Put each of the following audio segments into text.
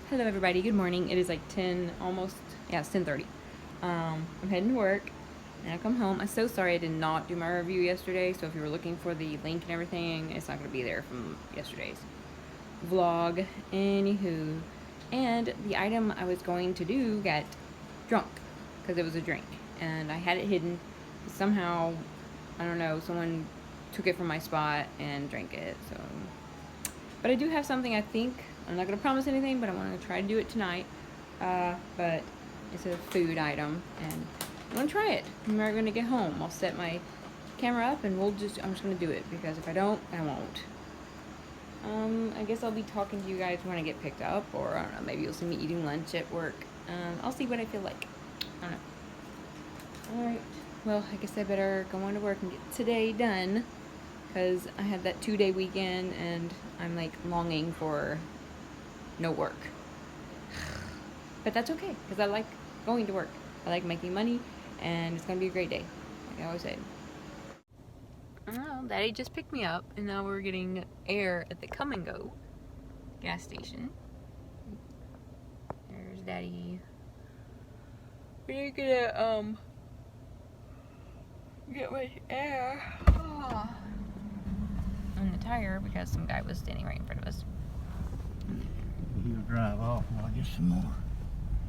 Hello everybody, good morning. It is like 10, almost, yeah, it's 10:30. I'm heading to work, and I come home. I'm so sorry I did not do my review yesterday, so if you were looking for the link and everything, it's not going to be there from yesterday's vlog. Anywho, and the item I was going to do got drunk, because it was a drink, and I had it hidden. Somehow, I don't know, someone took it from my spot and drank it, so... But I do have something, I think. I'm not going to promise anything, but I want to try to do it tonight. But it's a food item, and I'm going to try it. When we're going to get home, I'll set my camera up, and I'm just going to do it, because if I don't, I won't. I guess I'll be talking to you guys when I get picked up, or I don't know, maybe you'll see me eating lunch at work. I'll see what I feel like. I don't know. Alright, well, I guess I better go on to work and get today done, because I had that 2-day weekend, and I'm like longing for no work. But that's okay, because I like going to work. I like making money, and it's going to be a great day, like I always say. Well, Daddy just picked me up, and now we're getting air at the Come and Go gas station. There's Daddy. We're gonna, get my air on the tire, because some guy was standing right in front of us. He'll drive off and I'll get some more.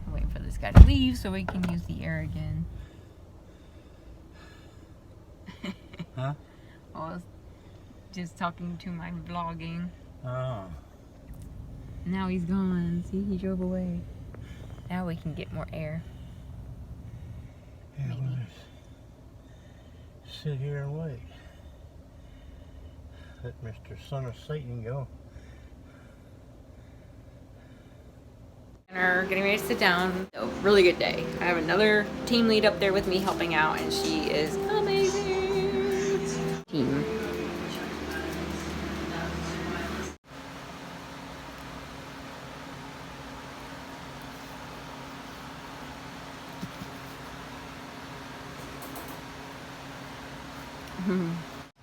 I'm waiting for this guy to leave so we can use the air again. Huh? I was just talking to my vlogging. Oh. Now he's gone. See, he drove away. Now we can get more air. Yeah, Maybe. we'll just sit here and wait. Let Mr. Son of Satan go. We're getting ready to sit down. A really good day. I have another team lead up there with me helping out, and she is amazing. Team.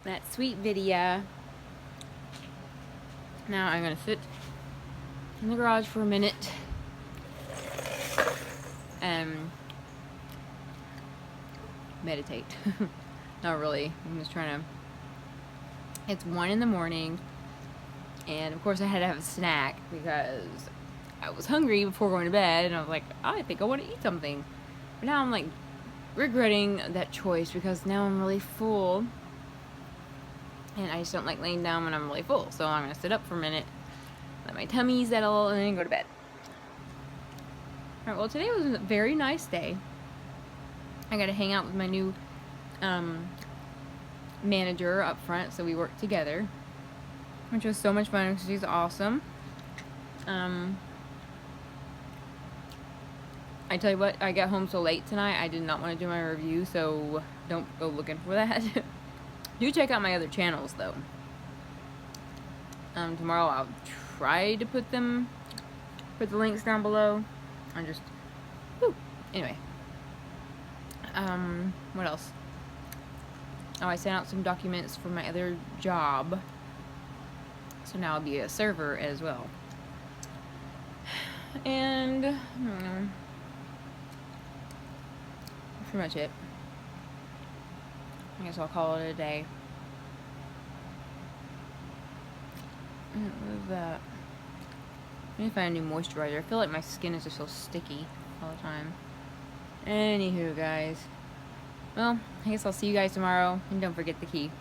That sweet Vidia. Now I'm gonna sit in the garage for a minute and meditate. Not really. I'm just trying to. It's 1 in the morning, and of course I had to have a snack because I was hungry before going to bed, and I was like, I think I want to eat something. But now I'm like regretting that choice, because now I'm really full, and I just don't like laying down when I'm really full. So I'm gonna sit up for a minute, let my tummy settle, and then go to bed. Alright, well, today was a very nice day. I got to hang out with my new manager up front, so we worked together, which was so much fun because she's awesome. I tell you what, I got home so late tonight, I did not want to do my review, so don't go looking for that. Do check out my other channels, though. Tomorrow I'll try to put the links down below. I'm just, anyway. What else? Oh, I sent out some documents for my other job, so now I'll be a server as well. And, I don't know. That's pretty much it. I guess I'll call it a day. What is that? I need to find a new moisturizer. I feel like my skin is just so sticky all the time. Anywho, guys. Well, I guess I'll see you guys tomorrow. And don't forget the key.